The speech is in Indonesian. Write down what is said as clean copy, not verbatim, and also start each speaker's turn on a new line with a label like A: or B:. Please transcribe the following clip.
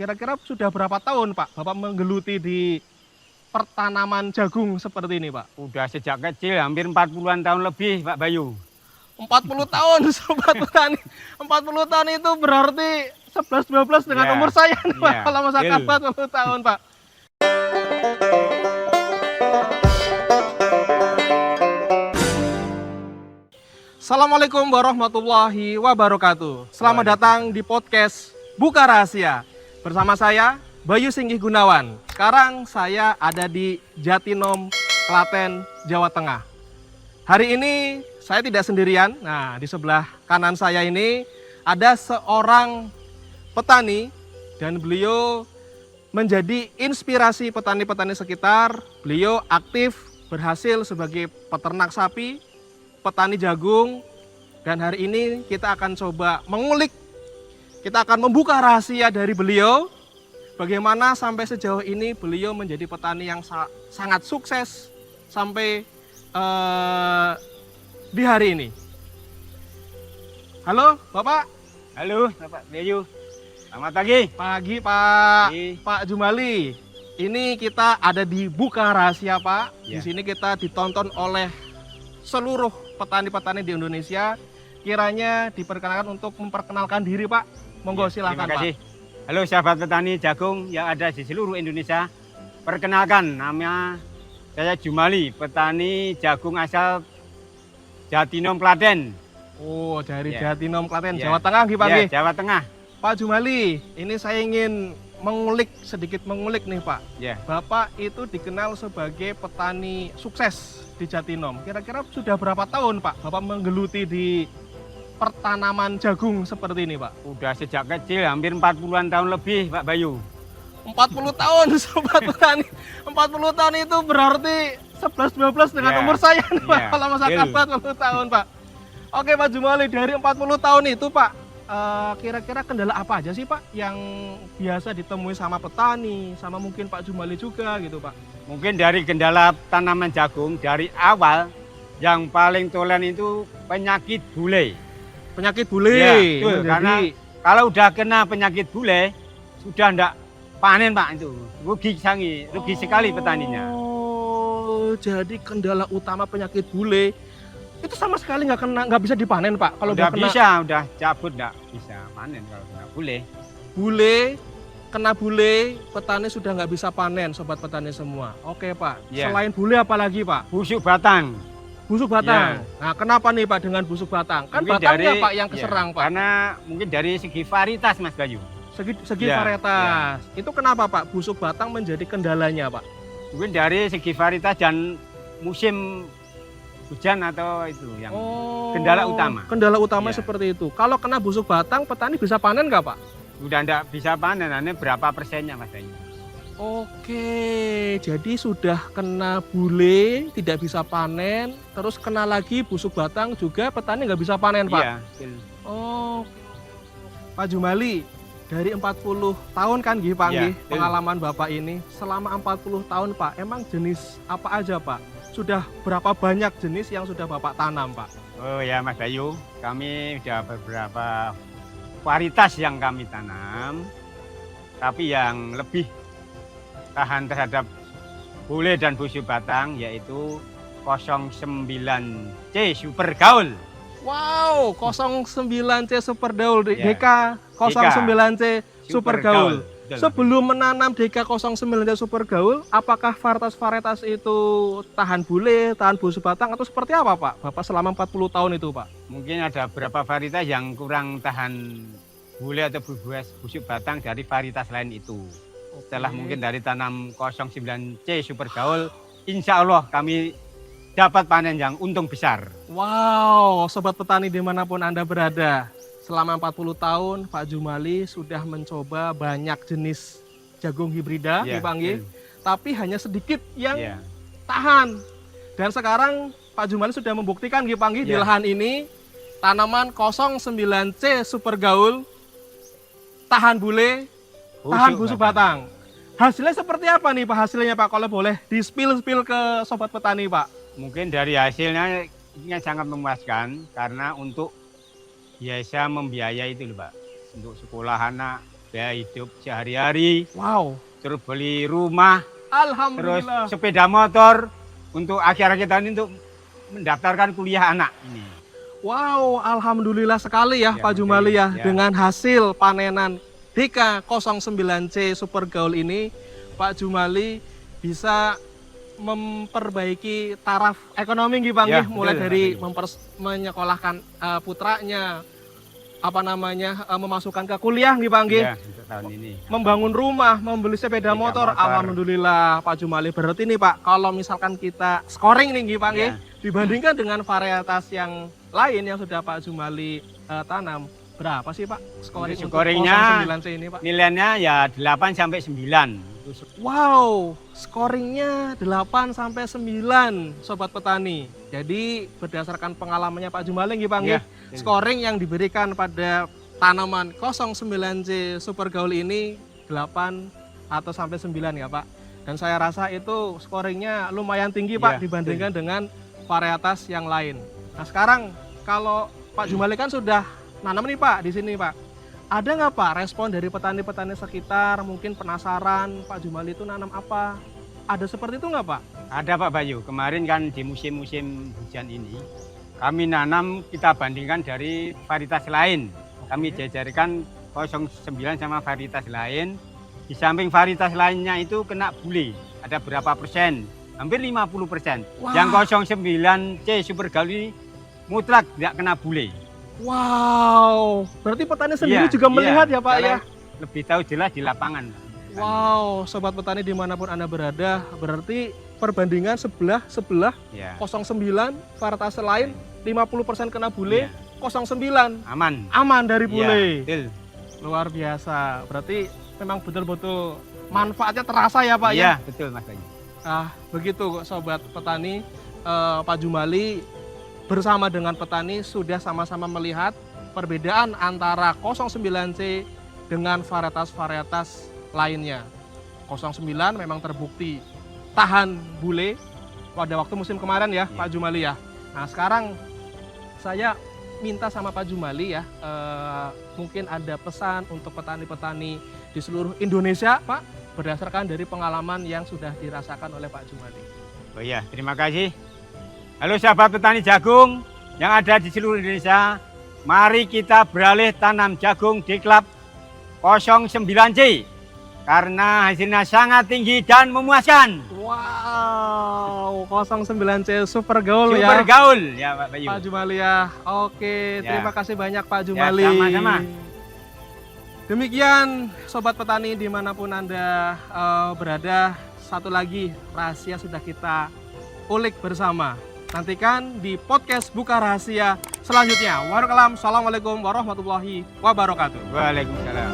A: Kira-kira sudah berapa tahun Pak Bapak menggeluti di pertanaman jagung seperti ini Pak?
B: Udah sejak kecil, hampir 40-an tahun lebih, Pak Bayu.
A: 40 tahun Sobat Petani. 40 tahun itu berarti 11-12 dengan
B: Ya,
A: umur saya nih Pak.
B: ya,
A: Kalau masyarakat
B: betul.
A: 40 tahun Pak. Assalamualaikum warahmatullahi wabarakatuh. Selamat datang di podcast Buka Rahasia. Bersama saya Bayu Singgih Gunawan. Sekarang saya ada di Jatinom, Klaten, Jawa Tengah. Hari ini saya tidak sendirian. Nah, di sebelah kanan saya ini ada seorang petani dan beliau menjadi inspirasi petani-petani sekitar. Beliau aktif berhasil sebagai peternak sapi, petani jagung, dan hari ini kita akan coba mengulik, kita akan membuka rahasia dari beliau bagaimana sampai sejauh ini beliau menjadi petani yang sangat sukses sampai di hari ini. Halo Bapak.
B: Halo, Bapak Bayu. Selamat pagi.
A: Pagi Pak.
B: Pagi.
A: Pak Jumali. Ini kita ada di Buka Rahasia Pak. Di
B: Ya.
A: sini kita ditonton oleh seluruh petani-petani di Indonesia. Kiranya diperkenalkan untuk memperkenalkan diri Pak. Monggo
B: Ya,
A: silakan
B: terima
A: Pak.
B: kasih. Halo sahabat petani jagung yang ada di seluruh Indonesia. Perkenalkan, nama saya Jumali, petani jagung asal Jatinom, Klaten.
A: Oh, dari
B: Ya.
A: Jatinom, Klaten,
B: Ya.
A: Jawa Tengah nggih Pak
B: Ya,
A: nggih.
B: Jawa Tengah.
A: Pak Jumali, ini saya ingin sedikit mengulik nih Pak.
B: Ya.
A: Bapak itu dikenal sebagai petani sukses di Jatinom. Kira-kira sudah berapa tahun Pak Bapak menggeluti di pertanaman jagung seperti ini Pak?
B: Udah sejak kecil, hampir 40-an tahun lebih, Pak Bayu.
A: 40 tahun Sobat Petani. 40 tahun itu berarti 11-12 dengan
B: Ya.
A: umur saya nih Pak.
B: Ya.
A: Kalau masyarakat
B: Betul.
A: 40 tahun Pak. Oke Pak Jumali, dari 40 tahun itu Pak, kira-kira kendala apa aja sih Pak yang biasa ditemui sama petani, sama mungkin Pak Jumali juga gitu Pak?
B: Mungkin dari kendala tanaman jagung, dari awal yang paling toleran itu penyakit bule.
A: Penyakit bule.
B: Ya, betul,
A: Jadi,
B: karena kalau udah kena penyakit bule, sudah ndak panen Pak itu. Rugi sekali petaninya.
A: Oh, jadi kendala utama penyakit bule itu sama sekali nggak bisa dipanen Pak. Kalau
B: Udah
A: kena
B: bisa, udah cabut ndak bisa panen kalau kena bule.
A: kena bule, petani sudah nggak bisa panen, sobat petani semua. Oke Pak.
B: Ya.
A: Selain bule apa lagi Pak?
B: Busuk batang.
A: Busuk batang. Nah, kenapa nih Pak dengan busuk batang? Kan
B: Mungkin
A: batangnya
B: dari-
A: Pak yang
B: ya,
A: keserang Pak.
B: Karena mungkin dari segi varietas Mas Bayu.
A: Segi
B: Ya,
A: varietas. Itu kenapa Pak busuk batang menjadi kendalanya Pak?
B: Mungkin dari segi varietas dan musim hujan atau itu yang kendala utama.
A: Kendala utama
B: Ya.
A: seperti itu. Kalau kena busuk batang, petani bisa panen nggak Pak?
B: udah ndak bisa panen. Ini berapa persennya Mas Bayu?
A: Oke, jadi sudah kena bule, tidak bisa panen, terus kena lagi busuk batang juga petani nggak bisa panen Pak?
B: Iya, betul.
A: Oh, Pak Jumali, dari 40 tahun kan nggih Pak
B: Iya,
A: nggih,
B: betul.
A: pengalaman Bapak ini, selama 40 tahun Pak, emang jenis apa aja Pak? Sudah berapa banyak jenis yang sudah Bapak tanam Pak?
B: Oh ya Mas Bayu, kami udah beberapa varietas yang kami tanam, tapi yang lebih tahan terhadap bule dan busuk batang yaitu 09C Super Gaul.
A: Wow, 09C Super Gaul,
B: Ya.
A: DK 09C Super Gaul.
B: Betul.
A: Sebelum menanam DK 09C Super Gaul, apakah varietas-varietas itu tahan bule, tahan busuk batang atau seperti apa Pak? Bapak selama 40 tahun itu Pak?
B: Mungkin ada beberapa varietas yang kurang tahan bule atau busuk batang dari varietas lain itu. Setelah mungkin dari tanam 09C Super Gaul, insya Allah kami dapat panen yang untung besar.
A: Wow, sobat petani dimanapun Anda berada, selama 40 tahun Pak Jumali sudah mencoba banyak jenis jagung hibrida,
B: Ya,
A: nih Pak Nggih, tapi hanya sedikit yang
B: ya.
A: tahan. Dan sekarang Pak Jumali sudah membuktikan nggih Pak Nggih, di
B: Ya.
A: lahan ini tanaman 09C Super Gaul tahan bule, tahan busuk batang. Hasilnya seperti apa nih Pak hasilnya Pak? Kalau boleh di-spill ke sobat petani Pak.
B: Mungkin dari hasilnya ini sangat memuaskan karena untuk biasa membiayai itu loh Pak. Untuk sekolah anak biaya hidup sehari-hari,
A: Wow.
B: terus beli rumah, terus
A: Alhamdulillah.
B: sepeda motor untuk akhir-akhir tahun ini untuk mendaftarkan kuliah anak ini.
A: Wow, alhamdulillah sekali ya,
B: Ya,
A: Pak Jumali ya,
B: ya.
A: dengan hasil panenan DK09C Super Gaul ini, Pak Jumali bisa memperbaiki taraf ekonomi nggih Bang
B: Ya,
A: nggih, mulai
B: betul,
A: dari
B: Pak.
A: menyekolahkan putranya, memasukkan ke kuliah nggih Bang nggih.
B: Ya, untuk tahun ini.
A: Membangun rumah, membeli sepeda
B: Sepeda
A: motor.
B: motor.
A: Alhamdulillah Pak Jumali. Berarti nih Pak, kalau misalkan kita scoring nih Pak
B: Ya.
A: dibandingkan dengan varietas yang lain yang sudah Pak Jumali tanam, berapa sih Pak scoring
B: Untuk
A: untuk
B: scoringnya,
A: 09C ini Pak?
B: Nilainya ya 8 sampai 9.
A: Wow, scoringnya 8 sampai 9 Sobat Petani. Jadi berdasarkan pengalamannya Pak Jumali nggih Bang
B: Ya,
A: nggih, scoring yang diberikan pada tanaman 09C Super Gaul ini 8 atau sampai 9 ya Pak. Dan saya rasa itu scoringnya lumayan tinggi Pak
B: Ya,
A: dibandingkan dengan varietas yang lain. Nah sekarang kalau Pak Jumali kan sudah nanam nih Pak di sini Pak. Ada nggak Pak respon dari petani-petani sekitar, mungkin penasaran Pak Jumali itu nanam apa? Ada seperti itu nggak Pak?
B: Ada Pak Bayu, kemarin kan di musim-musim hujan ini, kami nanam kita bandingkan dari varietas lain. Kami jajarkan 09 sama varietas lain. Di samping varietas lainnya itu kena bule. Ada berapa persen? Hampir 50%.
A: Wah.
B: Yang 09C Super Gaul ini mutlak tidak kena bule.
A: Wow, berarti petani sendiri
B: Iya,
A: juga
B: iya.
A: melihat ya Pak ya?
B: Karena lebih tahu jelas di lapangan.
A: Wow, sobat petani dimanapun Anda berada, berarti perbandingan sebelah
B: Ya.
A: 09 varietas lain 50% kena bule,
B: Iya.
A: 09
B: Aman.
A: aman dari
B: Iya,
A: bule.
B: betul.
A: Luar biasa. Berarti memang betul-betul manfaatnya terasa ya Pak ya?
B: Iya, betul Mas Bayu.
A: Nah, begitu sobat petani, Pak Jumali bersama dengan petani sudah sama-sama melihat perbedaan antara 09C dengan varietas-varietas lainnya. 09 memang terbukti tahan bule pada waktu musim kemarin ya,
B: Iya.
A: Pak Jumali ya. Nah sekarang saya minta sama Pak Jumali ya, mungkin ada pesan untuk petani-petani di seluruh Indonesia Pak, berdasarkan dari pengalaman yang sudah dirasakan oleh Pak Jumali.
B: Oh iya, terima kasih. Halo sahabat petani jagung yang ada di seluruh Indonesia. Mari kita beralih tanam jagung di klub 09C. Karena hasilnya sangat tinggi dan memuaskan.
A: Wow, 09C Super Gaul
B: Super
A: ya.
B: Gaul ya Pak Bayu.
A: Pak Jumali ya. Oke,
B: Ya.
A: terima kasih banyak Pak Jumali.
B: sama-sama.
A: Demikian sobat petani dimanapun Anda berada, satu lagi rahasia sudah kita ulik bersama. Nantikan di podcast Buka Rahasia selanjutnya. Waalaikumsalam warahmatullahi wabarakatuh.
B: Waalaikumsalam.